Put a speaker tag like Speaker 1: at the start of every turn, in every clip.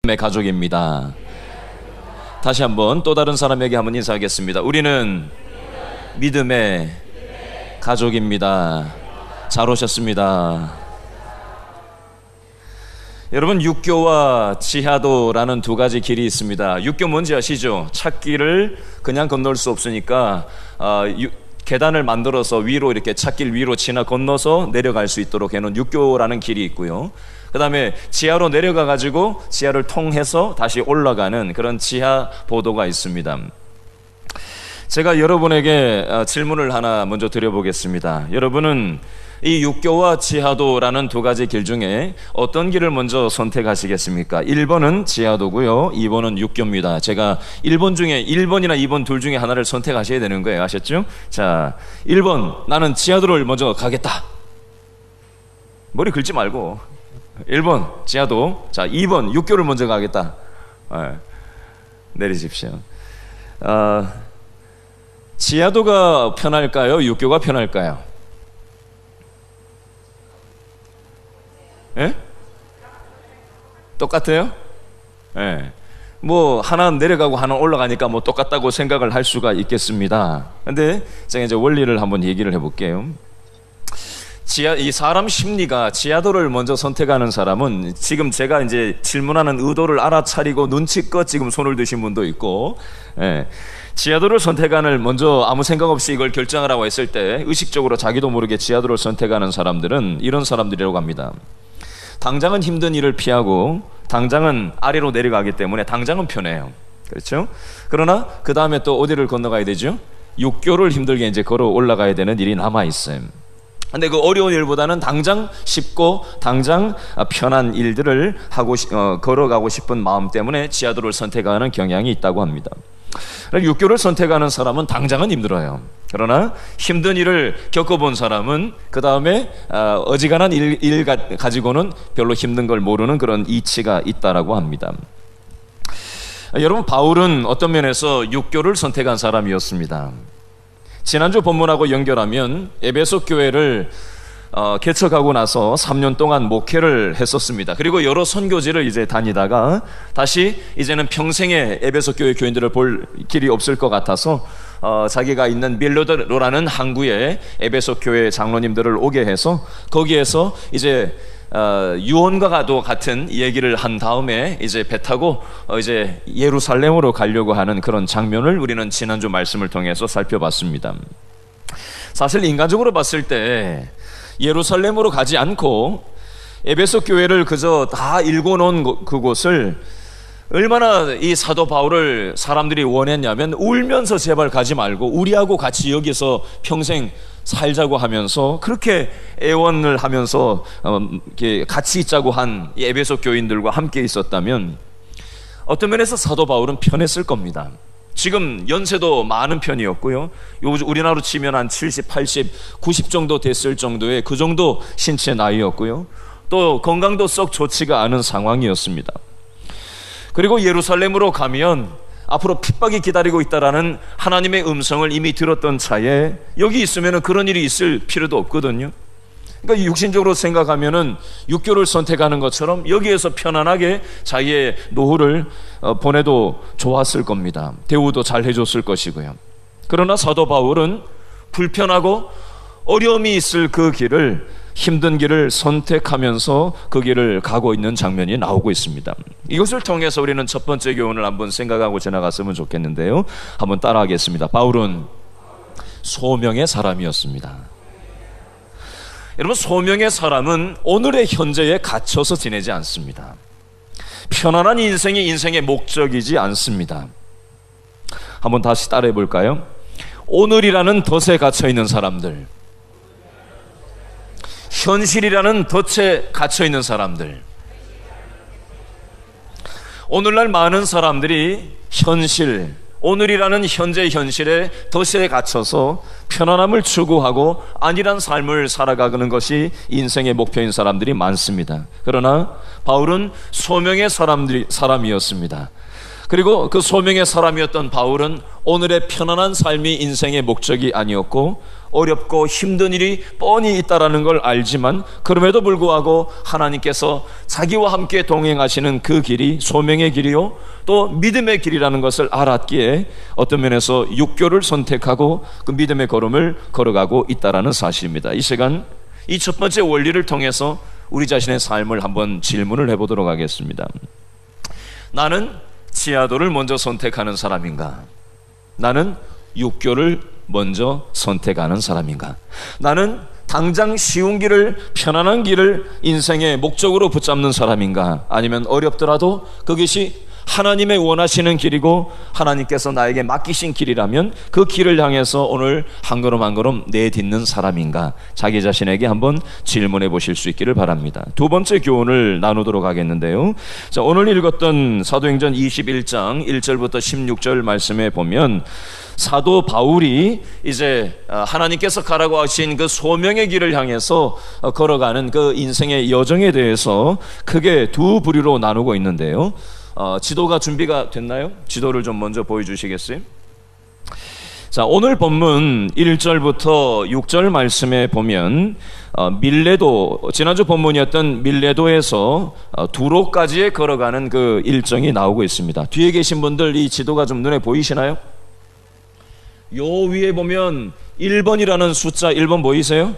Speaker 1: 믿음의 가족입니다. 다시 한번 또 다른 사람에게 한번 인사하겠습니다. 우리는 믿음의 가족입니다. 잘 오셨습니다. 여러분, 육교와 지하도라는 두 가지 길이 있습니다. 육교 뭔지 아시죠? 찻길을 그냥 건널 수 없으니까 계단을 만들어서 위로 이렇게 찻길 위로 지나 건너서 내려갈 수 있도록 해놓은 육교라는 길이 있고요. 그 다음에 지하로 내려가 가지고 지하를 통해서 다시 올라가는 그런 지하 보도가 있습니다. 제가 여러분에게 질문을 하나 먼저 드려보겠습니다. 여러분은 이 육교와 지하도라는 두 가지 길 중에 어떤 길을 먼저 선택하시겠습니까? 1번은 지하도고요, 2번은 육교입니다. 제가 1번 중에 1번이나 2번 둘 중에 하나를 선택하셔야 되는 거예요. 아셨죠? 자, 1번, 나는 지하도를 먼저 가겠다. 머리 긁지 말고 1번 지하도, 자 2번 육교를 먼저 가겠다. 내리십시오. 지하도가 편할까요? 육교가 편할까요? 예? 똑같아요? 예. 뭐 하나 내려가고 하나 올라가니까 뭐 똑같다고 생각을 할 수가 있겠습니다. 근데 제가 이제 원리를 한번 얘기를 해볼게요. 이 사람 심리가 지하도를 먼저 선택하는 사람은, 지금 제가 이제 질문하는 의도를 알아차리고 눈치껏 지금 손을 드신 분도 있고, 지하도를 선택하는, 먼저 아무 생각 없이 이걸 결정을 하고 했을 때 의식적으로 자기도 모르게 지하도를 선택하는 사람들은 이런 사람들이라고 합니다. 당장은 힘든 일을 피하고 당장은 아래로 내려가기 때문에 당장은 편해요. 그렇죠? 그러나 그 다음에 또 어디를 건너가야 되죠? 육교를 힘들게 이제 걸어 올라가야 되는 일이 남아 있어요. 근데 그 어려운 일보다는 당장 쉽고 당장 편한 일들을 하고 걸어가고 싶은 마음 때문에 지하도를 선택하는 경향이 있다고 합니다. 육교를 선택하는 사람은 당장은 힘들어요. 그러나 힘든 일을 겪어본 사람은 그 다음에 어지간한 일 가지고는 별로 힘든 걸 모르는 그런 이치가 있다라고 합니다. 여러분, 바울은 어떤 면에서 육교를 선택한 사람이었습니다. 지난주 본문하고 연결하면 에베소 교회를 개척하고 나서 3년 동안 목회를 했었습니다. 그리고 여러 선교지를 이제 다니다가 다시 이제는 평생에 에베소 교회 교인들을 볼 길이 없을 것 같아서 자기가 있는 밀로도라는 항구에 에베소 교회 장로님들을 오게 해서 거기에서 이제 유언과도 같은 얘기를 한 다음에 이제 배 타고 이제 예루살렘으로 가려고 하는 그런 장면을 우리는 지난주 말씀을 통해서 살펴봤습니다. 사실 인간적으로 봤을 때 예루살렘으로 가지 않고 에베소 교회를 그저 다 읽어놓은 그곳을 얼마나 이 사도 바울을 사람들이 원했냐면, 울면서 제발 가지 말고 우리하고 같이 여기서 평생 살자고 하면서 그렇게 애원을 하면서 같이 있자고 한 이 에베소 교인들과 함께 있었다면 어떤 면에서 사도 바울은 편했을 겁니다. 지금 연세도 많은 편이었고요, 우리나라로 치면 한 70, 80, 90 정도 됐을 정도의 그 정도 신체 나이였고요, 또 건강도 썩 좋지가 않은 상황이었습니다. 그리고 예루살렘으로 가면 앞으로 핍박이 기다리고 있다라는 하나님의 음성을 이미 들었던 차에 여기 있으면 그런 일이 있을 필요도 없거든요. 그러니까 육신적으로 생각하면은 육교를 선택하는 것처럼 여기에서 편안하게 자기의 노후를 보내도 좋았을 겁니다. 대우도 잘 해줬을 것이고요. 그러나 사도 바울은 불편하고 어려움이 있을 그 길을, 힘든 길을 선택하면서 그 길을 가고 있는 장면이 나오고 있습니다. 이것을 통해서 우리는 첫 번째 교훈을 한번 생각하고 지나갔으면 좋겠는데요, 한번 따라하겠습니다. 바울은 소명의 사람이었습니다. 여러분, 소명의 사람은 오늘의 현재에 갇혀서 지내지 않습니다. 편안한 인생이 인생의 목적이지 않습니다. 한번 다시 따라해 볼까요? 오늘이라는 덫에 갇혀 있는 사람들, 현실이라는 덫에 갇혀 있는 사람들, 오늘날 많은 사람들이 현실, 오늘이라는 현재 현실의 덫에 갇혀서 편안함을 추구하고 안일한 삶을 살아가는 것이 인생의 목표인 사람들이 많습니다. 그러나 바울은 소명의 사람이었습니다. 그리고 그 소명의 사람이었던 바울은 오늘의 편안한 삶이 인생의 목적이 아니었고 어렵고 힘든 일이 뻔히 있다라는 걸 알지만 그럼에도 불구하고 하나님께서 자기와 함께 동행하시는 그 길이 소명의 길이요 또 믿음의 길이라는 것을 알았기에 어떤 면에서 육교를 선택하고 그 믿음의 걸음을 걸어가고 있다라는 사실입니다. 이 시간 이 첫 번째 원리를 통해서 우리 자신의 삶을 한번 질문을 해보도록 하겠습니다. 나는 지하도를 먼저 선택하는 사람인가? 나는 육교를 먼저 선택하는 사람인가? 나는 당장 쉬운 길을 편안한 길을 인생의 목적으로 붙잡는 사람인가? 아니면 어렵더라도 그것이 하나님의 원하시는 길이고 하나님께서 나에게 맡기신 길이라면 그 길을 향해서 오늘 한 걸음 한 걸음 내딛는 사람인가? 자기 자신에게 한번 질문해 보실 수 있기를 바랍니다. 두 번째 교훈을 나누도록 하겠는데요. 자, 오늘 읽었던 사도행전 21장 1절부터 16절 말씀에 보면 사도 바울이 이제 하나님께서 가라고 하신 그 소명의 길을 향해서 걸어가는 그 인생의 여정에 대해서 크게 두 부류로 나누고 있는데요. 지도가 준비가 됐나요? 지도를 좀 먼저 보여주시겠어요? 자, 오늘 본문 1절부터 6절 말씀에 보면 밀레도, 지난주 본문이었던 밀레도에서 두로까지의 걸어가는 그 일정이 나오고 있습니다. 뒤에 계신 분들 이 지도가 좀 눈에 보이시나요? 요 위에 보면 1번이라는 숫자 1번 보이세요?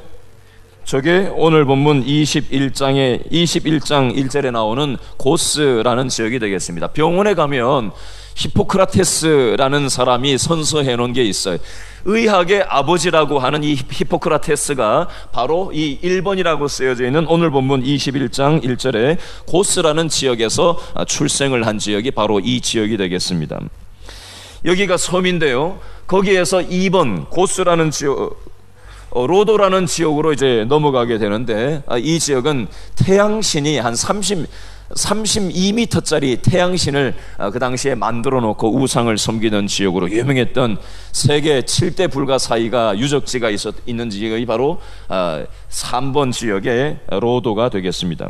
Speaker 1: 저게 오늘 본문 21장 1절에 나오는 고스라는 지역이 되겠습니다. 병원에 가면 히포크라테스라는 사람이 선서해 놓은 게 있어요. 의학의 아버지라고 하는 이 히포크라테스가 바로 이 1번이라고 쓰여져 있는 오늘 본문 21장 1절에 고스라는 지역에서 출생을 한 지역이 바로 이 지역이 되겠습니다. 여기가 섬인데요. 거기에서 2번 고스라는 지역, 로도라는 지역으로 이제 넘어가게 되는데 이 지역은 태양신이 한 32m짜리 태양신을 그 당시에 만들어 놓고 우상을 섬기는 지역으로 유명했던 세계 7대 불가사의가 유적지가 있는 지역이 바로 3번 지역의 로도가 되겠습니다.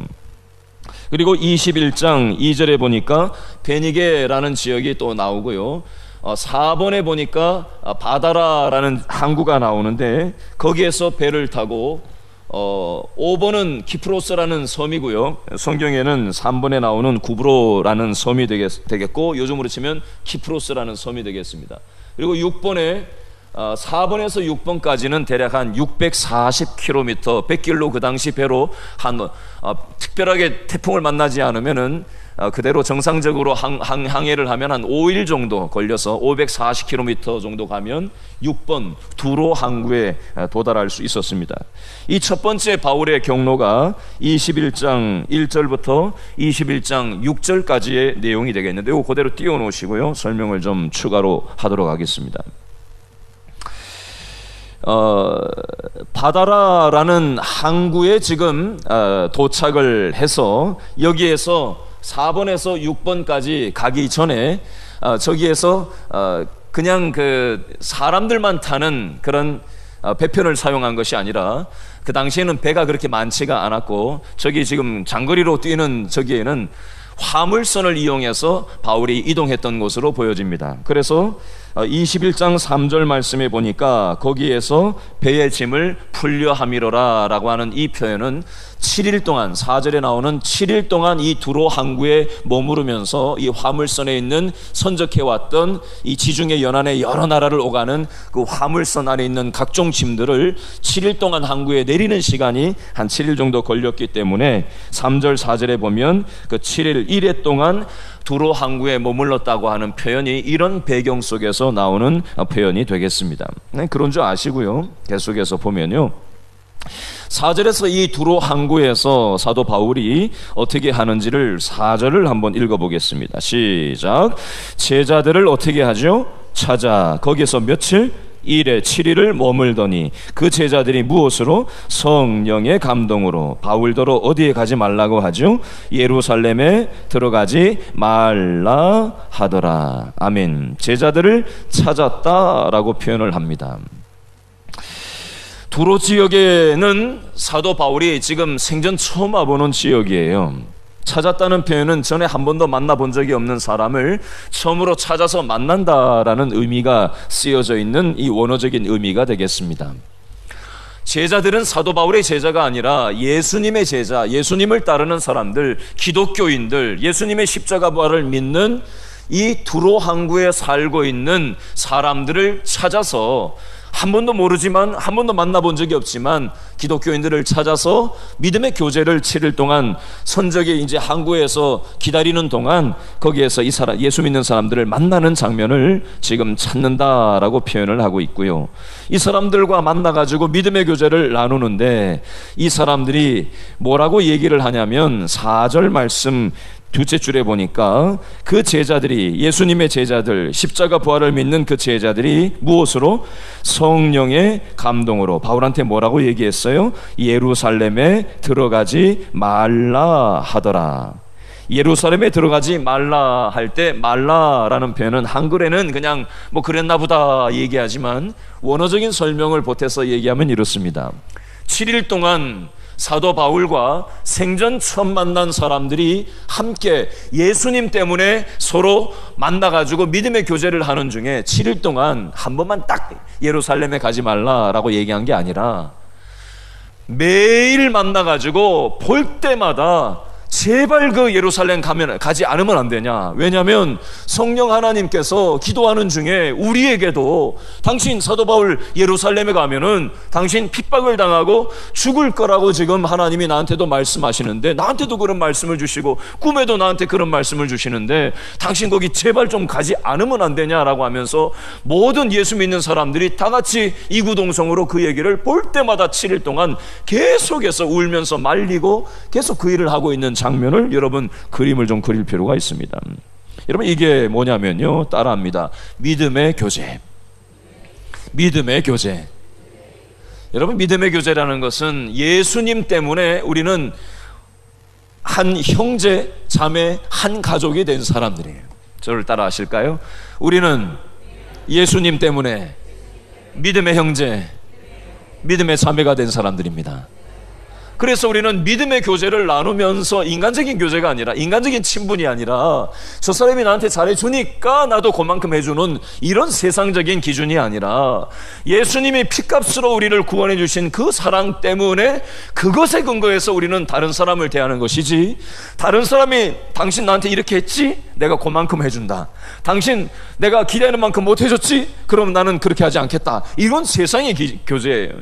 Speaker 1: 그리고 21장 2절에 보니까 베니게라는 지역이 또 나오고요. 4번에 보니까 바다라라는 항구가 나오는데 거기에서 배를 타고 5번은 키프로스라는 섬이고요. 성경에는 3번에 나오는 구브로라는 섬이 되겠고 요즘으로 치면 키프로스라는 섬이 되겠습니다. 그리고 6번에 4번에서 6번까지는 대략 한 640km 100길로 그 당시 배로 한 특별하게 태풍을 만나지 않으면은 그대로 정상적으로 항해를 하면 한 5일 정도 걸려서 540km 정도 가면 6번 두로 항구에 도달할 수 있었습니다. 이 첫 번째 바울의 경로가 21장 1절부터 21장 6절까지의 내용이 되겠는데 이거 그대로 띄워놓으시고요. 설명을 좀 추가로 하도록 하겠습니다. 바다라라는 항구에 지금 도착을 해서 여기에서 4번에서 6번까지 가기 전에 저기에서 그냥 그 사람들만 타는 그런 배편을 사용한 것이 아니라 그 당시에는 배가 그렇게 많지가 않았고 저기 지금 장거리로 뛰는 저기에는 화물선을 이용해서 바울이 이동했던 것으로 보여집니다. 그래서 21장 3절 말씀에 보니까 거기에서 배의 짐을 풀려 함이로라 라고 하는 이 표현은 7일 동안 4절에 나오는 7일 동안 이 두로 항구에 머무르면서 이 화물선에 있는 선적해왔던 이 지중해 연안의 여러 나라를 오가는 그 화물선 안에 있는 각종 짐들을 7일 동안 항구에 내리는 시간이 한 7일 정도 걸렸기 때문에 3절 4절에 보면 그 7일 1회 동안 두로 항구에 머물렀다고 하는 표현이 이런 배경 속에서 나오는 표현이 되겠습니다. 그런 줄 아시고요. 계속해서 보면요. 4절에서 이 두로 항구에서 사도 바울이 어떻게 하는지를 4절을 한번 읽어보겠습니다. 시작. 제자들을 어떻게 하죠? 찾아 거기서 며칠? 1회 7일을 머물더니 그 제자들이 무엇으로? 성령의 감동으로 바울더러 어디에 가지 말라고 하죠? 예루살렘에 들어가지 말라 하더라. 아멘. 제자들을 찾았다라고 표현을 합니다. 두로 지역에는 사도 바울이 지금 생전 처음 와보는 지역이에요. 찾았다는 표현은 전에 한 번도 만나본 적이 없는 사람을 처음으로 찾아서 만난다라는 의미가 쓰여져 있는 이 원어적인 의미가 되겠습니다. 제자들은 사도 바울의 제자가 아니라 예수님의 제자, 예수님을 따르는 사람들, 기독교인들, 예수님의 십자가 부활을 믿는 이 두로 항구에 살고 있는 사람들을 찾아서 한 번도 모르지만, 한 번도 만나본 적이 없지만 기독교인들을 찾아서 믿음의 교제를 치를 동안, 선적의 이제 항구에서 기다리는 동안 거기에서 이 사람, 예수 믿는 사람들을 만나는 장면을 지금 찾는다라고 표현을 하고 있고요. 이 사람들과 만나가지고 믿음의 교제를 나누는데 이 사람들이 뭐라고 얘기를 하냐면 4절 말씀 둘째 줄에 보니까 그 제자들이, 예수님의 제자들, 십자가 부활을 믿는 그 제자들이 무엇으로? 성령의 감동으로 바울한테 뭐라고 얘기했어요? 예루살렘에 들어가지 말라 하더라. 예루살렘에 들어가지 말라 할 때 말라라는 표현은 한글에는 그냥 뭐 그랬나 보다 얘기하지만 원어적인 설명을 보태서 얘기하면 이렇습니다. 7일 동안 사도 바울과 생전 처음 만난 사람들이 함께 예수님 때문에 서로 만나가지고 믿음의 교제를 하는 중에 7일 동안 한 번만 딱 예루살렘에 가지 말라라고 얘기한 게 아니라 매일 만나가지고 볼 때마다 제발 그 예루살렘 가지 않으면 안 되냐. 왜냐하면 성령 하나님께서 기도하는 중에 우리에게도 당신 사도 바울 예루살렘에 가면은 당신 핍박을 당하고 죽을 거라고 지금 하나님이 나한테도 말씀하시는데, 나한테도 그런 말씀을 주시고 꿈에도 나한테 그런 말씀을 주시는데 당신 거기 제발 좀 가지 않으면 안 되냐라고 하면서 모든 예수 믿는 사람들이 다 같이 이구동성으로 그 얘기를 볼 때마다 7일 동안 계속해서 울면서 말리고 계속 그 일을 하고 있는 장면을 여러분 그림을 좀 그릴 필요가 있습니다. 여러분 이게 뭐냐면요, 따라합니다. 믿음의 교제. 믿음의 교제. 여러분 믿음의 교제라는 것은 예수님 때문에 우리는 한 형제, 자매, 한 가족이 된 사람들이에요. 저를 따라 하실까요? 우리는 예수님 때문에 믿음의 형제, 믿음의 자매가 된 사람들입니다. 그래서 우리는 믿음의 교제를 나누면서 인간적인 교제가 아니라, 인간적인 친분이 아니라 저 사람이 나한테 잘해주니까 나도 그만큼 해주는 이런 세상적인 기준이 아니라 예수님이 피값으로 우리를 구원해 주신 그 사랑 때문에 그것에 근거해서 우리는 다른 사람을 대하는 것이지, 다른 사람이 당신 나한테 이렇게 했지? 내가 그만큼 해준다. 당신 내가 기대하는 만큼 못 해줬지? 그럼 나는 그렇게 하지 않겠다. 이건 세상의 교제예요.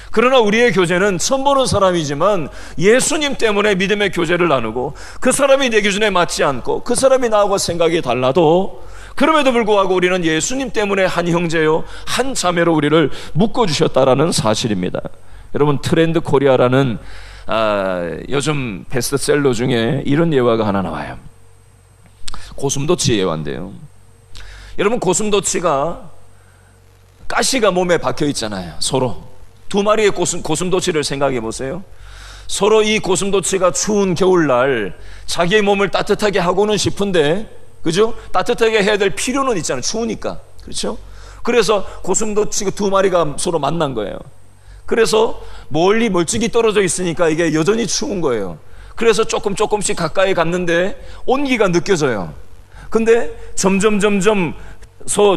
Speaker 1: 그러나 우리의 교제는 처음 보는 사람이지만 예수님 때문에 믿음의 교제를 나누고, 그 사람이 내 기준에 맞지 않고 그 사람이 나하고 생각이 달라도 그럼에도 불구하고 우리는 예수님 때문에 한 형제요, 한 자매로 우리를 묶어주셨다라는 사실입니다. 여러분 트렌드 코리아라는 요즘 베스트셀러 중에 이런 예화가 하나 나와요. 고슴도치 예화인데요. 여러분 고슴도치가 가시가 몸에 박혀 있잖아요. 서로 두 마리의 고슴도치를 생각해 보세요. 서로 이 고슴도치가 추운 겨울날 자기의 몸을 따뜻하게 하고는 싶은데, 그죠? 따뜻하게 해야 될 필요는 있잖아요. 추우니까. 그렇죠? 그래서 고슴도치 두 마리가 서로 만난 거예요. 그래서 멀리 멀찍이 떨어져 있으니까 이게 여전히 추운 거예요. 그래서 조금씩 가까이 갔는데 온기가 느껴져요. 근데 점점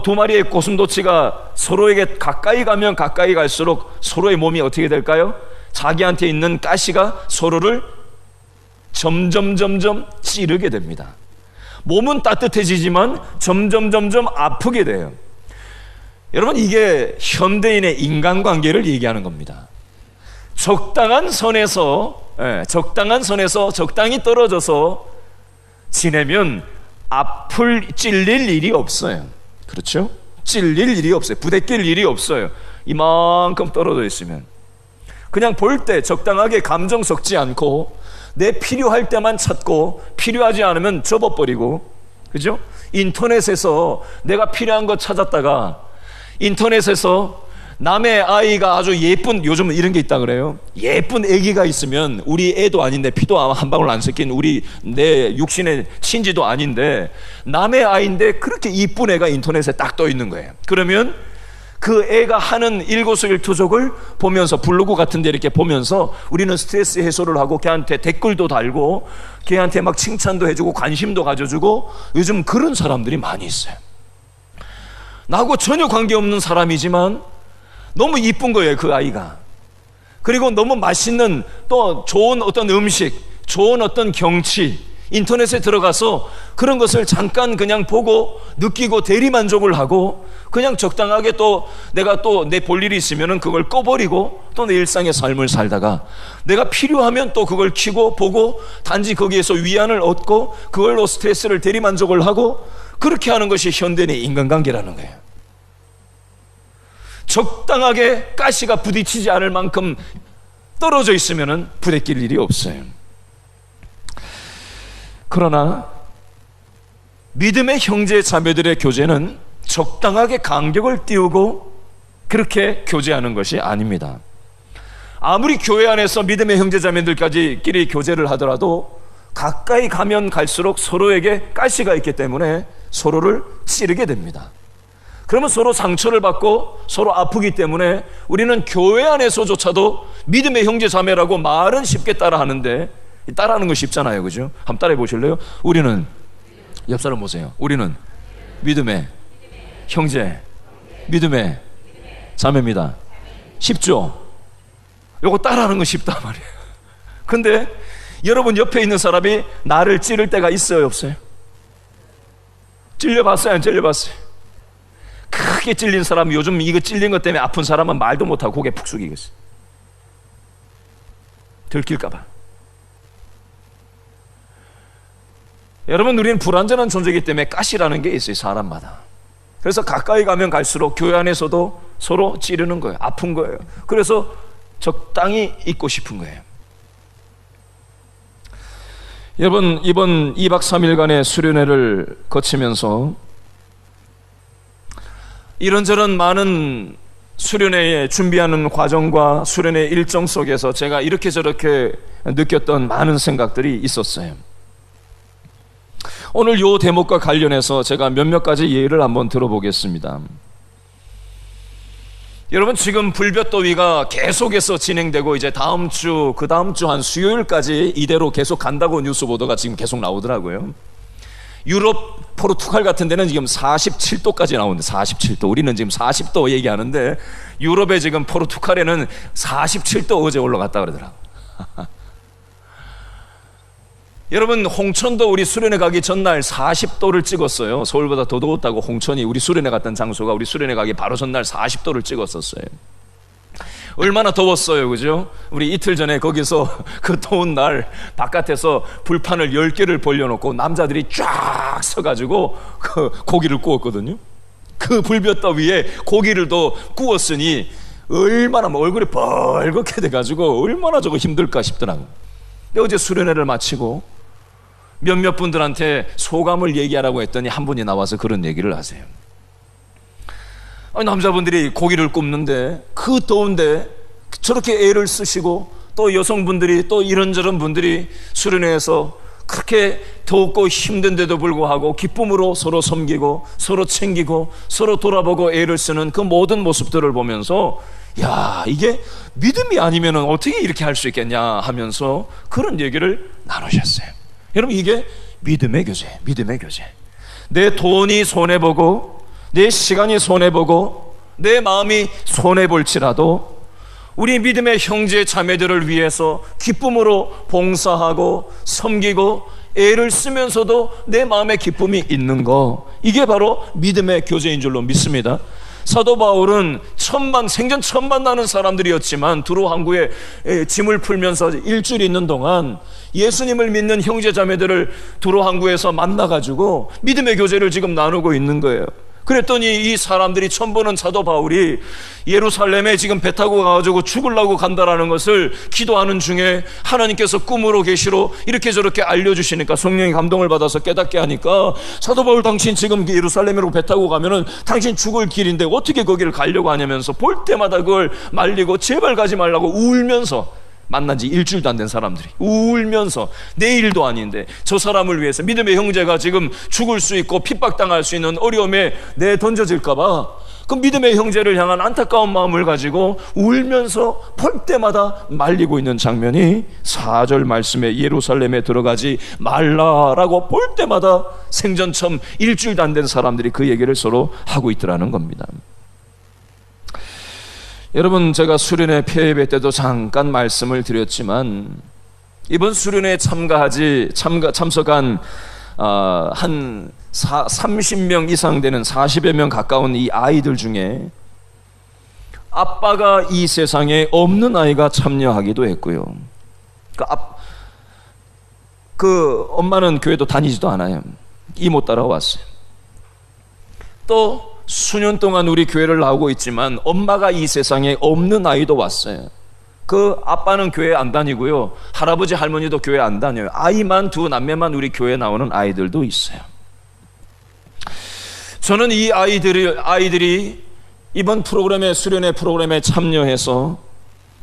Speaker 1: 두 마리의 고슴도치가 서로에게 가까이 가면 가까이 갈수록 서로의 몸이 어떻게 될까요? 자기한테 있는 가시가 서로를 점점 찌르게 됩니다. 몸은 따뜻해지지만 점점 아프게 돼요. 여러분 이게 현대인의 인간관계를 얘기하는 겁니다. 적당한 선에서 적당히 떨어져서 지내면 찔릴 일이 없어요. 그렇죠? 찔릴 일이 없어요. 부대낄 일이 없어요. 이만큼 떨어져 있으면 그냥 볼 때 적당하게 감정 섞지 않고 내 필요할 때만 찾고 필요하지 않으면 접어버리고, 그죠? 인터넷에서 내가 필요한 거 찾았다가 인터넷에서 남의 아이가 아주 예쁜, 요즘 이런 게 있다 그래요. 예쁜 아기가 있으면 우리 애도 아닌데 피도 한 방울 안 섞인 내 육신의 친지도 아닌데 남의 아이인데 그렇게 이쁜 애가 인터넷에 딱 떠 있는 거예요. 그러면 그 애가 하는 일거수일투족을 보면서 블로그 같은 데 이렇게 보면서 우리는 스트레스 해소를 하고 걔한테 댓글도 달고 걔한테 막 칭찬도 해주고 관심도 가져주고, 요즘 그런 사람들이 많이 있어요. 나하고 전혀 관계없는 사람이지만 너무 이쁜 거예요, 그 아이가. 그리고 너무 맛있는 또 좋은 어떤 음식, 좋은 어떤 경치, 인터넷에 들어가서 그런 것을 잠깐 그냥 보고 느끼고 대리만족을 하고, 그냥 적당하게 또 내가 또 내 볼 일이 있으면 그걸 꺼버리고 또 내 일상의 삶을 살다가, 내가 필요하면 또 그걸 켜고 보고 단지 거기에서 위안을 얻고 그걸로 스트레스를 대리만족을 하고, 그렇게 하는 것이 현대인의 인간관계라는 거예요. 적당하게 가시가 부딪히지 않을 만큼 떨어져 있으면 부대낄 일이 없어요. 그러나 믿음의 형제 자매들의 교제는 적당하게 간격을 띄우고 그렇게 교제하는 것이 아닙니다. 아무리 교회 안에서 믿음의 형제 자매들끼리 교제를 하더라도 가까이 가면 갈수록 서로에게 가시가 있기 때문에 서로를 찌르게 됩니다. 그러면 서로 상처를 받고 서로 아프기 때문에 우리는 교회 안에서조차도 믿음의 형제 자매라고 말은 쉽게 따라하는데, 따라하는 거 쉽잖아요, 그죠? 한번 따라해 보실래요? 우리는, 옆 사람 보세요. 우리는 믿음의 형제, 믿음의 자매입니다. 쉽죠? 요거 따라하는 건 쉽단 말이에요. 근데 여러분 옆에 있는 사람이 나를 찌를 때가 있어요, 없어요? 찔려봤어요, 안 찔려봤어요? 크게 찔린 사람, 요즘 이거 찔린 것 때문에 아픈 사람은 말도 못하고 고개 푹 숙이겠어요. 들킬까봐. 여러분, 우리는 불완전한 존재이기 때문에 가시라는 게 있어요, 사람마다. 그래서 가까이 가면 갈수록 교회 안에서도 서로 찌르는 거예요. 아픈 거예요. 그래서 적당히 있고 싶은 거예요. 여러분, 이번 2박 3일간의 수련회를 거치면서 이런저런 많은 수련회에 준비하는 과정과 수련회 일정 속에서 제가 이렇게 저렇게 느꼈던 많은 생각들이 있었어요. 오늘 이 대목과 관련해서 제가 몇몇 가지 예를 한번 들어보겠습니다. 여러분, 지금 불볕더위가 계속해서 진행되고 이제 다음 주, 그 다음 주 한 수요일까지 이대로 계속 간다고 뉴스 보도가 지금 계속 나오더라고요. 유럽, 포르투갈 같은 데는 지금 47도까지 나오는데, 47도. 우리는 지금 40도 얘기하는데 유럽에 지금 포르투갈에는 47도 어제 올라갔다 그러더라고요. 여러분, 홍천도 우리 수련회 가기 전날 40도를 찍었어요. 서울보다 더 더웠다고 홍천이, 우리 수련회 갔던 장소가 우리 수련회 가기 바로 전날 40도를 찍었었어요. 얼마나 더웠어요, 그죠? 우리 이틀 전에 거기서 그 더운 날 바깥에서 불판을 10개를 벌려놓고 남자들이 쫙 서가지고 그 고기를 구웠거든요. 그 불볕더위에 고기를 더 구웠으니 얼마나 얼굴이 벌겋게 돼가지고 얼마나 저거 힘들까 싶더라고요. 근데 어제 수련회를 마치고 몇몇 분들한테 소감을 얘기하라고 했더니 한 분이 나와서 그런 얘기를 하세요. 남자분들이 고기를 굽는데 그 더운데 저렇게 애를 쓰시고, 또 여성분들이 또 이런저런 분들이 수련회에서 그렇게 덥고 힘든데도 불구하고 기쁨으로 서로 섬기고 서로 챙기고 서로 돌아보고 애를 쓰는 그 모든 모습들을 보면서, 야, 이게 믿음이 아니면 어떻게 이렇게 할 수 있겠냐 하면서 그런 얘기를 나누셨어요. 여러분, 이게 믿음의 교제, 믿음의 교제. 내 돈이 손해보고 내 시간이 손해보고 내 마음이 손해볼지라도 우리 믿음의 형제 자매들을 위해서 기쁨으로 봉사하고 섬기고 애를 쓰면서도 내 마음에 기쁨이 있는 거, 이게 바로 믿음의 교제인 줄로 믿습니다. 사도 바울은 생전 처음 만나는 사람들이었지만 두로 항구에 짐을 풀면서 일주일 있는 동안 예수님을 믿는 형제 자매들을 두로 항구에서 만나가지고 믿음의 교제를 지금 나누고 있는 거예요. 그랬더니 이 사람들이 처음 보는 사도 바울이 예루살렘에 지금 배 타고 가가지고 죽으려고 간다라는 것을 기도하는 중에 하나님께서 꿈으로 계시로 이렇게 저렇게 알려주시니까 성령의 감동을 받아서 깨닫게 하니까, 사도 바울, 당신 지금 예루살렘으로 배 타고 가면은 당신 죽을 길인데 어떻게 거기를 가려고 하냐면서 볼 때마다 그걸 말리고 제발 가지 말라고 울면서 만난 지 일주일도 안 된 사람들이 울면서 내 일도 아닌데 저 사람을 위해서 믿음의 형제가 지금 죽을 수 있고 핍박당할 수 있는 어려움에 내 던져질까 봐 그 믿음의 형제를 향한 안타까운 마음을 가지고 울면서 볼 때마다 말리고 있는 장면이 4절 말씀에 예루살렘에 들어가지 말라라고 볼 때마다 생전 처음 일주일도 안 된 사람들이 그 얘기를 서로 하고 있더라는 겁니다. 여러분, 제가 수련회 폐예배 때도 잠깐 말씀을 드렸지만 이번 수련회에 참석한 한 30명 이상 되는 40여 명 가까운 이 아이들 중에 아빠가 이 세상에 없는 아이가 참여하기도 했고요. 그 엄마는 교회도 다니지도 않아요. 이모 따라왔어요. 또 수년 동안 우리 교회를 나오고 있지만 엄마가 이 세상에 없는 아이도 왔어요. 그 아빠는 교회 안 다니고요, 할아버지 할머니도 교회 안 다녀요. 아이만, 두 남매만 우리 교회에 나오는 아이들도 있어요. 저는 이 아이들이 이번 프로그램에, 수련회 프로그램에 참여해서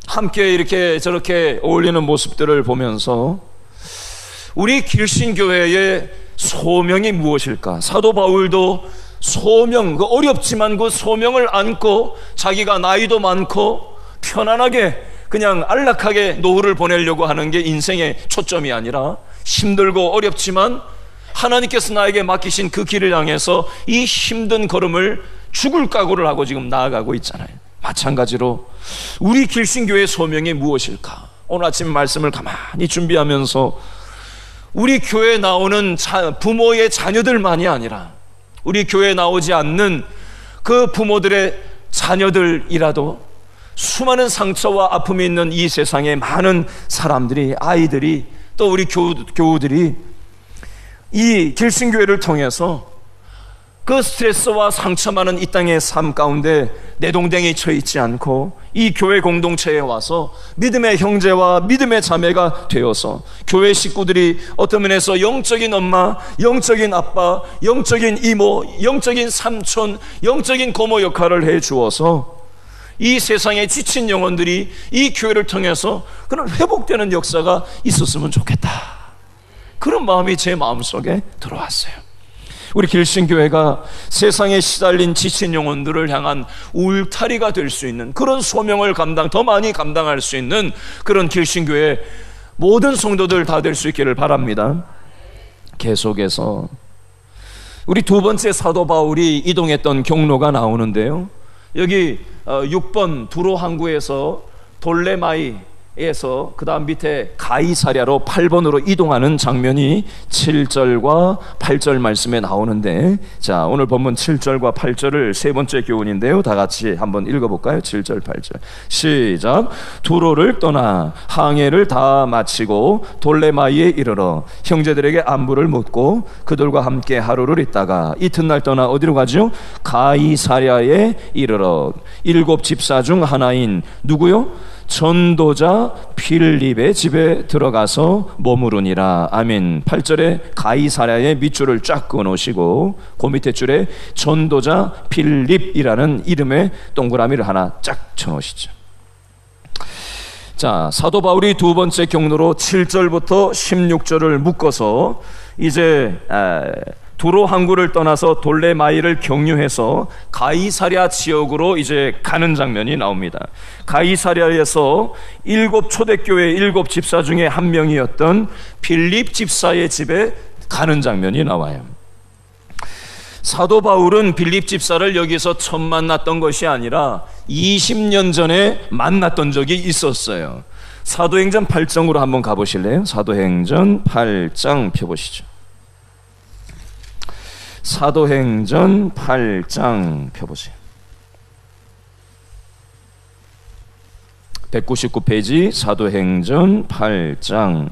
Speaker 1: 함께 이렇게 저렇게 어울리는 모습들을 보면서 우리 길신교회의 소명이 무엇일까? 사도 바울도 소명, 어렵지만 그 소명을 안고 자기가 나이도 많고 편안하게 그냥 안락하게 노후를 보내려고 하는 게 인생의 초점이 아니라 힘들고 어렵지만 하나님께서 나에게 맡기신 그 길을 향해서 이 힘든 걸음을 죽을 각오를 하고 지금 나아가고 있잖아요. 마찬가지로 우리 길신교회의 소명이 무엇일까? 오늘 아침 말씀을 가만히 준비하면서 우리 교회에 나오는 부모의 자녀들만이 아니라 우리 교회에 나오지 않는 그 부모들의 자녀들이라도 수많은 상처와 아픔이 있는 이 세상에 많은 사람들이, 아이들이, 또 우리 교우들이 이 길신교회를 통해서 그 스트레스와 상처 많은 이 땅의 삶 가운데 내동댕이 쳐 있지 않고 이 교회 공동체에 와서 믿음의 형제와 믿음의 자매가 되어서 교회 식구들이 어떤 면에서 영적인 엄마, 영적인 아빠, 영적인 이모, 영적인 삼촌, 영적인 고모 역할을 해 주어서 이 세상에 지친 영혼들이 이 교회를 통해서 그런 회복되는 역사가 있었으면 좋겠다, 그런 마음이 제 마음속에 들어왔어요. 우리 길신교회가 세상에 시달린 지친 영혼들을 향한 울타리가 될 수 있는 그런 소명을 더 많이 감당할 수 있는 그런 길신교회 모든 성도들 다 될 수 있기를 바랍니다. 계속해서 우리 두 번째 사도 바울이 이동했던 경로가 나오는데요, 여기 6번 두로 항구에서 돌레마이에서 그 다음 밑에 가이사랴로 8번으로 이동하는 장면이 7절과 8절 말씀에 나오는데, 자, 오늘 본문 7절과 8절을 세 번째 교훈인데요, 다 같이 한번 읽어볼까요? 7절 8절 시작. 두로를 떠나 항해를 다 마치고 돌레마이에 이르러 형제들에게 안부를 묻고 그들과 함께 하루를 있다가 이튿날 떠나 어디로 가죠? 가이사랴에 이르러 7 집사 중 하나인 누구요? 전도자 필립의 집에 들어가서 머무르니라. 아멘. 8절에 가이사랴의 밑줄을 쫙 그어놓으시고 그 밑에 줄에 전도자 필립이라는 이름의 동그라미를 하나 쫙 쳐놓으시죠. 자, 사도 바울이 두 번째 경로로 7절부터 16절을 묶어서 이제 두로 항구를 떠나서 돌레마이를 경유해서 가이사랴 지역으로 이제 가는 장면이 나옵니다. 가이사랴에서 7 초대교회 7 집사 중에 한 명이었던 필립 집사의 집에 가는 장면이 나와요. 사도 바울은 필립 집사를 여기서 처음 만났던 것이 아니라 20년 전에 만났던 적이 있었어요. 사도행전 8장으로 한번 가보실래요? 사도행전 8장 펴보시죠. 사도행전 8장 펴보세요. 199페이지 사도행전 8장.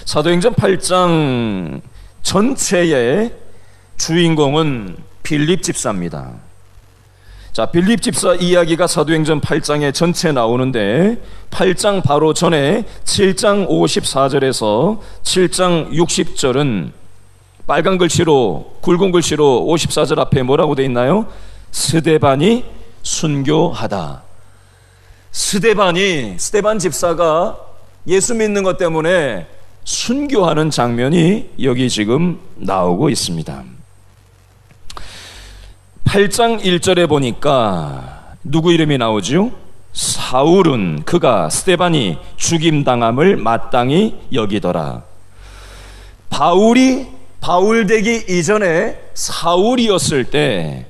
Speaker 1: 사도행전 8장 전체의 주인공은 빌립 집사입니다. 자, 빌립 집사 이야기가 사도행전 8장에 전체 나오는데 8장 바로 전에 7장 54절에서 7장 60절은 빨간 글씨로, 굵은 글씨로 54절 앞에 뭐라고 되어 있나요? 스데반이 순교하다. 스데반 집사가 예수 믿는 것 때문에 순교하는 장면이 여기 지금 나오고 있습니다. 8장 1절에 보니까 누구 이름이 나오죠? 사울은 그가 스데반이 죽임당함을 마땅히 여기더라. 바울이 바울 되기 이전에 사울이었을 때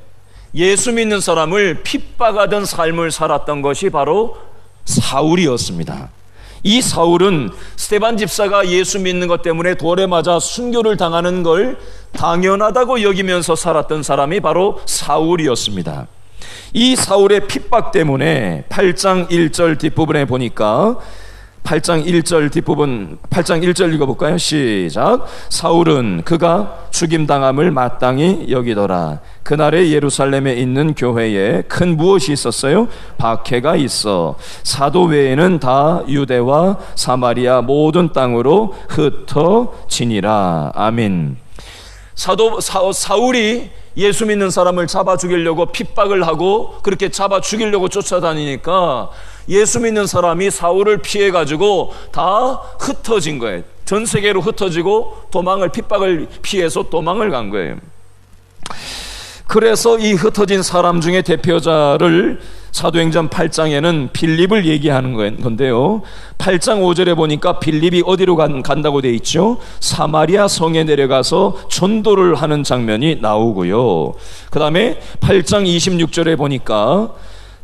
Speaker 1: 예수 믿는 사람을 핍박하던 삶을 살았던 것이 바로 사울이었습니다. 이 사울은 스데반 집사가 예수 믿는 것 때문에 돌에 맞아 순교를 당하는 걸 당연하다고 여기면서 살았던 사람이 바로 사울이었습니다. 이 사울의 핍박 때문에 8장 1절 뒷부분에 보니까 8장 1절 읽어볼까요? 시작. 사울은 그가 죽임당함을 마땅히 여기더라. 그날에 예루살렘에 있는 교회에 큰 무엇이 있었어요? 박해가 있어 사도 외에는 다 유대와 사마리아 모든 땅으로 흩어지니라. 아멘. 사울이 예수 믿는 사람을 잡아 죽이려고 핍박을 하고 그렇게 잡아 죽이려고 쫓아다니니까 예수 믿는 사람이 사울을 피해가지고 다 흩어진 거예요. 전 세계로 흩어지고 핍박을 피해서 도망을 간 거예요. 그래서 이 흩어진 사람 중에 대표자를 사도행전 8장에는 빌립을 얘기하는 건데요. 8장 5절에 보니까 빌립이 어디로 간다고 되어 있죠? 사마리아 성에 내려가서 전도를 하는 장면이 나오고요. 그 다음에 8장 26절에 보니까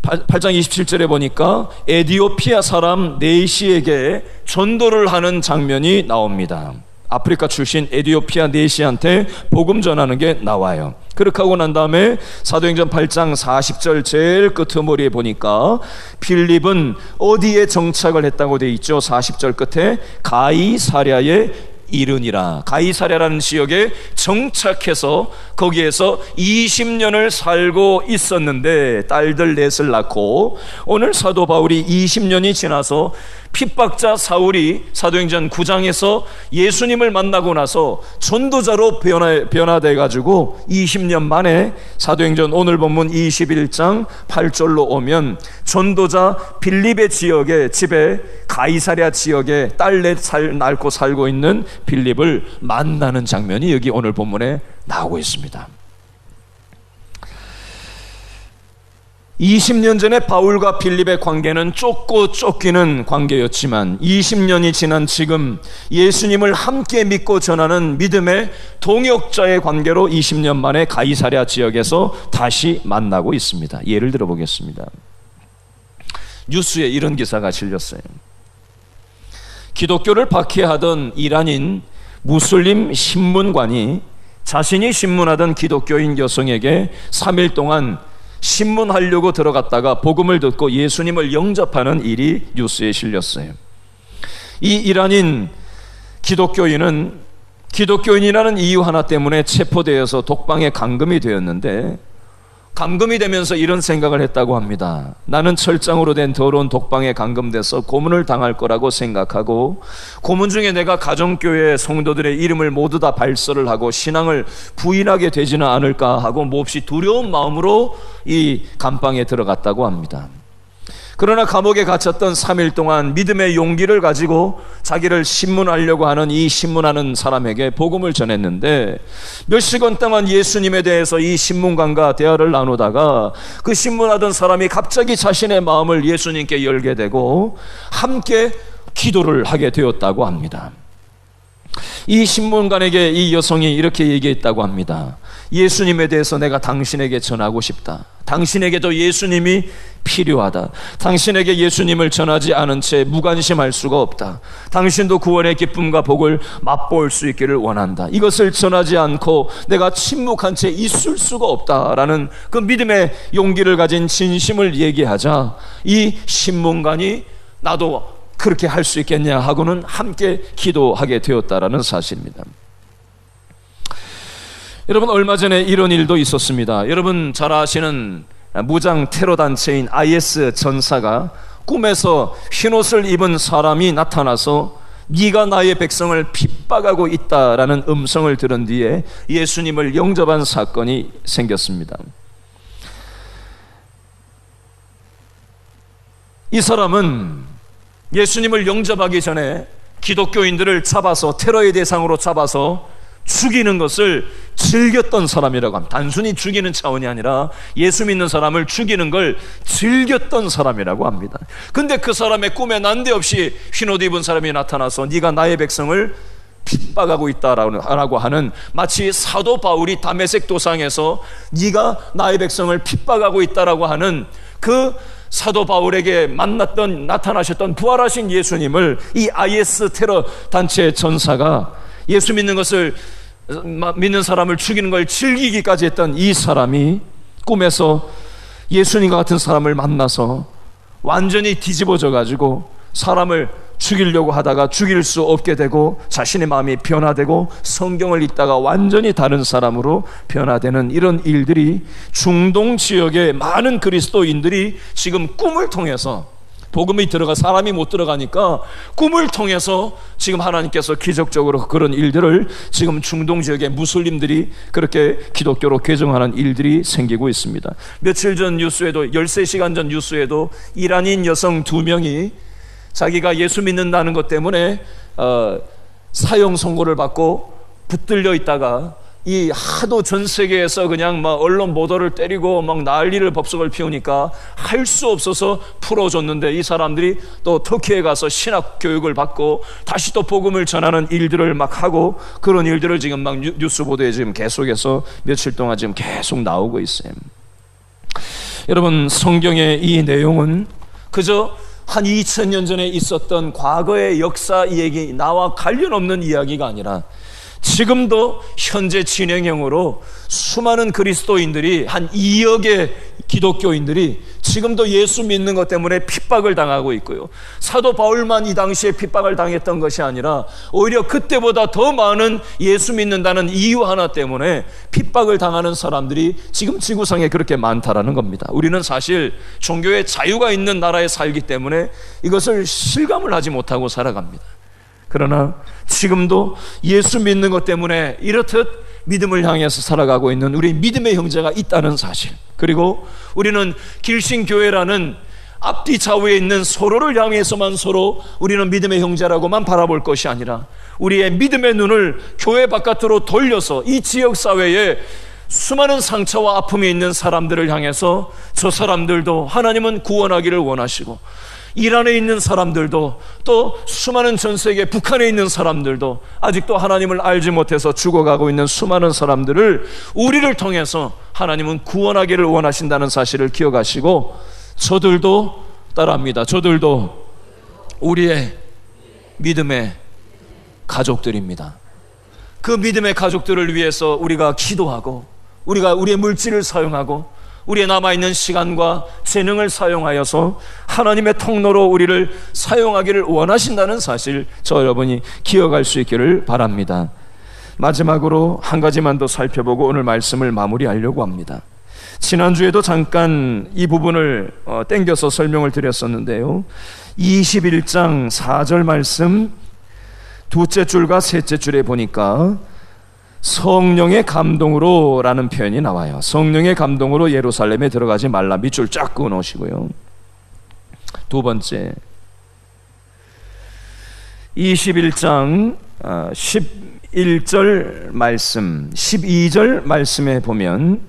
Speaker 1: 8장 27절에 보니까 에디오피아 사람 네시에게 전도를 하는 장면이 나옵니다. 아프리카 출신 에디오피아 네시한테 복음 전하는 게 나와요. 그렇게 하고 난 다음에 사도행전 8장 40절 제일 끄트머리에 보니까 빌립은 어디에 정착을 했다고 되어 있죠? 40절 끝에 가이사랴에 이르니라. 가이사랴라는 지역에 정착해서 거기에서 20년을 살고 있었는데 딸들 넷을 낳고 오늘 사도 바울이 20년이 지나서 핍박자 사울이 사도행전 9장에서 예수님을 만나고 나서 전도자로 변화돼 가지고 20년 만에 사도행전 오늘 본문 21장 8절로 오면 전도자 빌립의 집에 가이사랴 지역에 딸 넷 낳고 살고 있는 빌립을 만나는 장면이 여기 오늘 본문에 나오고 있습니다. 20년 전에 바울과 빌립의 관계는 쫓고 쫓기는 관계였지만 20년이 지난 지금 예수님을 함께 믿고 전하는 믿음의 동역자의 관계로 20년 만에 가이사랴 지역에서 다시 만나고 있습니다. 예를 들어 보겠습니다. 뉴스에 이런 기사가 실렸어요. 기독교를 박해하던 이란인 무슬림 신문관이 자신이 신문하던 기독교인 여성에게 3일 동안 신문하려고 들어갔다가 복음을 듣고 예수님을 영접하는 일이 뉴스에 실렸어요. 이 이란인 기독교인은 기독교인이라는 이유 하나 때문에 체포되어서 독방에 감금이 되었는데 감금이 되면서 이런 생각을 했다고 합니다. 나는 철장으로 된 더러운 독방에 감금돼서 고문을 당할 거라고 생각하고 고문 중에 내가 가정교회 성도들의 이름을 모두 다 발설을 하고 신앙을 부인하게 되지는 않을까 하고 몹시 두려운 마음으로 이 감방에 들어갔다고 합니다. 그러나 감옥에 갇혔던 3일 동안 믿음의 용기를 가지고 자기를 신문하려고 하는 이 신문하는 사람에게 복음을 전했는데 몇 시간 동안 예수님에 대해서 이 신문관과 대화를 나누다가 그 신문하던 사람이 갑자기 자신의 마음을 예수님께 열게 되고 함께 기도를 하게 되었다고 합니다. 이 신문관에게 이 여성이 이렇게 얘기했다고 합니다. 예수님에 대해서 내가 당신에게 전하고 싶다. 당신에게도 예수님이 필요하다. 당신에게 예수님을 전하지 않은 채 무관심할 수가 없다. 당신도 구원의 기쁨과 복을 맛볼 수 있기를 원한다. 이것을 전하지 않고 내가 침묵한 채 있을 수가 없다라는 그 믿음의 용기를 가진 진심을 얘기하자 이 신문관이 나도 그렇게 할 수 있겠냐 하고는 함께 기도하게 되었다라는 사실입니다. 여러분, 얼마 전에 이런 일도 있었습니다. 여러분 잘 아시는 무장 테러 단체인 IS 전사가 꿈에서 흰옷을 입은 사람이 나타나서 네가 나의 백성을 핍박하고 있다라는 음성을 들은 뒤에 예수님을 영접한 사건이 생겼습니다. 이 사람은 예수님을 영접하기 전에 기독교인들을 잡아서 테러의 대상으로 잡아서 죽이는 것을 즐겼던 사람이라고 합니다. 단순히 죽이는 차원이 아니라 예수 믿는 사람을 죽이는 걸 즐겼던 사람이라고 합니다. 근데 그 사람의 꿈에 난데없이 흰옷 입은 사람이 나타나서 네가 나의 백성을 핍박하고 있다라고 하는, 마치 사도 바울이 다메섹 도상에서 네가 나의 백성을 핍박하고 있다라고 하는 그 사도 바울에게 나타나셨던 부활하신 예수님을 이 IS 테러 단체의 전사가 예수 믿는 사람을 죽이는 걸 즐기기까지 했던 이 사람이 꿈에서 예수님과 같은 사람을 만나서 완전히 뒤집어져 가지고 사람을 죽이려고 하다가 죽일 수 없게 되고 자신의 마음이 변화되고 성경을 읽다가 완전히 다른 사람으로 변화되는 이런 일들이 중동 지역의 많은 그리스도인들이 지금 꿈을 통해서, 복음이 들어가 사람이 못 들어가니까 꿈을 통해서 지금 하나님께서 기적적으로 그런 일들을 지금 중동 지역의 무슬림들이 그렇게 기독교로 개종하는 일들이 생기고 있습니다. 며칠 전 뉴스에도, 13시간 전 뉴스에도 이란인 여성 2명이 자기가 예수 믿는다는 것 때문에 사형 선고를 받고 붙들려 있다가 이 하도 전 세계에서 그냥 막 언론 보도를 때리고 막 난리를 법석을 피우니까 할 수 없어서 풀어줬는데, 이 사람들이 또 터키에 가서 신학 교육을 받고 다시 또 복음을 전하는 일들을 막 하고, 그런 일들을 지금 막 뉴스 보도에 지금 계속해서 며칠 동안 지금 계속 나오고 있어요. 여러분, 성경의 이 내용은 그저 한 2000년 전에 있었던 과거의 역사 얘기, 나와 관련 없는 이야기가 아니라 지금도 현재 진행형으로 수많은 그리스도인들이, 한 2억의 기독교인들이 지금도 예수 믿는 것 때문에 핍박을 당하고 있고요. 사도 바울만 이 당시에 핍박을 당했던 것이 아니라 오히려 그때보다 더 많은 예수 믿는다는 이유 하나 때문에 핍박을 당하는 사람들이 지금 지구상에 그렇게 많다라는 겁니다. 우리는 사실 종교의 자유가 있는 나라에 살기 때문에 이것을 실감을 하지 못하고 살아갑니다. 그러나 지금도 예수 믿는 것 때문에 이렇듯 믿음을 향해서 살아가고 있는 우리 믿음의 형제가 있다는 사실, 그리고 우리는 길신교회라는 앞뒤 좌우에 있는 서로를 향해서만 서로 우리는 믿음의 형제라고만 바라볼 것이 아니라 우리의 믿음의 눈을 교회 바깥으로 돌려서 이 지역사회에 수많은 상처와 아픔이 있는 사람들을 향해서 저 사람들도 하나님은 구원하기를 원하시고, 이란에 있는 사람들도, 또 수많은 전 세계 북한에 있는 사람들도 아직도 하나님을 알지 못해서 죽어가고 있는 수많은 사람들을 우리를 통해서 하나님은 구원하기를 원하신다는 사실을 기억하시고, 저들도 따라합니다. 저들도 우리의 믿음의 가족들입니다. 그 믿음의 가족들을 위해서 우리가 기도하고, 우리가 우리의 물질을 사용하고 우리의 남아있는 시간과 재능을 사용하여서 하나님의 통로로 우리를 사용하기를 원하신다는 사실, 저 여러분이 기억할 수 있기를 바랍니다. 마지막으로 한 가지만 더 살펴보고 오늘 말씀을 마무리하려고 합니다. 지난주에도 잠깐 이 부분을 땡겨서 설명을 드렸었는데요, 21장 4절 말씀 두째 줄과 셋째 줄에 보니까 성령의 감동으로 라는 표현이 나와요. 성령의 감동으로 예루살렘에 들어가지 말라. 밑줄 쫙 그어 놓으시고요. 두 번째, 21장 11절 말씀, 12절 말씀에 보면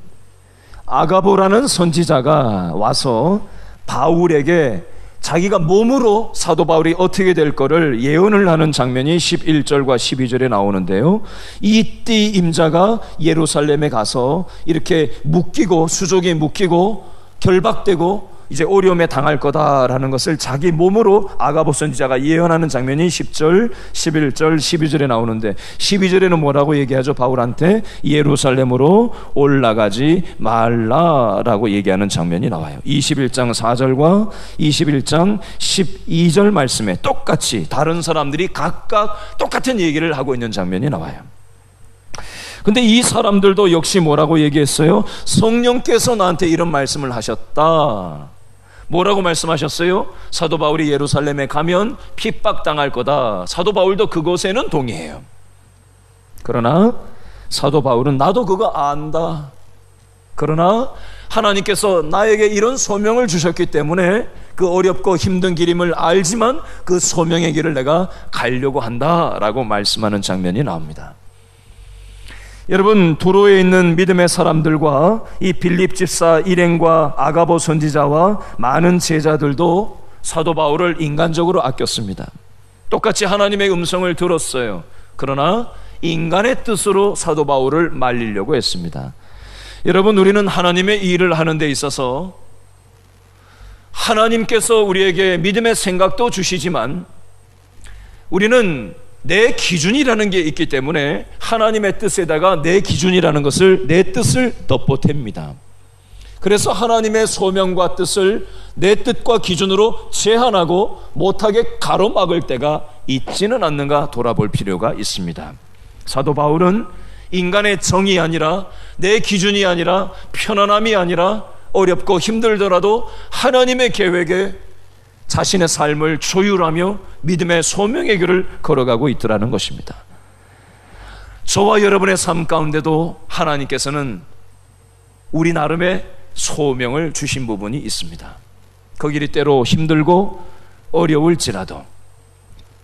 Speaker 1: 아가보라는 선지자가 와서 바울에게 자기가 몸으로 사도 바울이 어떻게 될 거를 예언을 하는 장면이 11절과 12절에 나오는데요, 이띠 임자가 예루살렘에 가서 이렇게 묶이고, 수족이 묶이고 결박되고 이제 어려움에 당할 거다라는 것을 자기 몸으로 아가보 선지자가 예언하는 장면이 10절, 11절, 12절에 나오는데, 12절에는 뭐라고 얘기하죠? 바울한테 예루살렘으로 올라가지 말라라고 얘기하는 장면이 나와요. 21장 4절과 21장 12절 말씀에 똑같이 다른 사람들이 각각 똑같은 얘기를 하고 있는 장면이 나와요. 근데 이 사람들도 역시 뭐라고 얘기했어요? 성령께서 나한테 이런 말씀을 하셨다. 뭐라고 말씀하셨어요? 사도 바울이 예루살렘에 가면 핍박당할 거다. 사도 바울도 그것에는 동의해요. 그러나 사도 바울은 나도 그거 안다. 그러나 하나님께서 나에게 이런 소명을 주셨기 때문에 그 어렵고 힘든 길임을 알지만 그 소명의 길을 내가 가려고 한다라고 말씀하는 장면이 나옵니다. 여러분, 도로에 있는 믿음의 사람들과 이 빌립 집사 일행과 아가보 선지자와 많은 제자들도 사도 바울을 인간적으로 아꼈습니다. 똑같이 하나님의 음성을 들었어요. 그러나 인간의 뜻으로 사도 바울을 말리려고 했습니다. 여러분, 우리는 하나님의 일을 하는 데 있어서 하나님께서 우리에게 믿음의 생각도 주시지만 우리는 내 기준이라는 게 있기 때문에 하나님의 뜻에다가 내 기준이라는 것을, 내 뜻을 덧보탭니다. 그래서 하나님의 소명과 뜻을 내 뜻과 기준으로 제한하고 못하게 가로막을 때가 있지는 않는가 돌아볼 필요가 있습니다. 사도 바울은 인간의 정이 아니라, 내 기준이 아니라, 편안함이 아니라 어렵고 힘들더라도 하나님의 계획에 자신의 삶을 조율하며 믿음의 소명의 길을 걸어가고 있더라는 것입니다. 저와 여러분의 삶 가운데도 하나님께서는 우리 나름의 소명을 주신 부분이 있습니다. 그 길이 때로 힘들고 어려울지라도,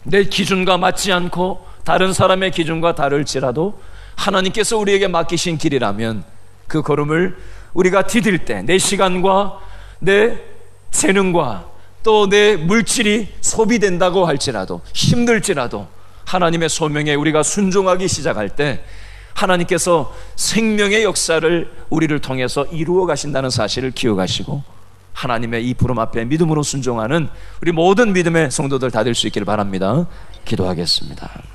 Speaker 1: 내 기준과 맞지 않고 다른 사람의 기준과 다를지라도 하나님께서 우리에게 맡기신 길이라면 그 걸음을 우리가 디딜 때 내 시간과 내 재능과 또 내 물질이 소비된다고 할지라도, 힘들지라도 하나님의 소명에 우리가 순종하기 시작할 때 하나님께서 생명의 역사를 우리를 통해서 이루어 가신다는 사실을 기억하시고 하나님의 이 부름 앞에 믿음으로 순종하는 우리 모든 믿음의 성도들 다 될 수 있기를 바랍니다. 기도하겠습니다.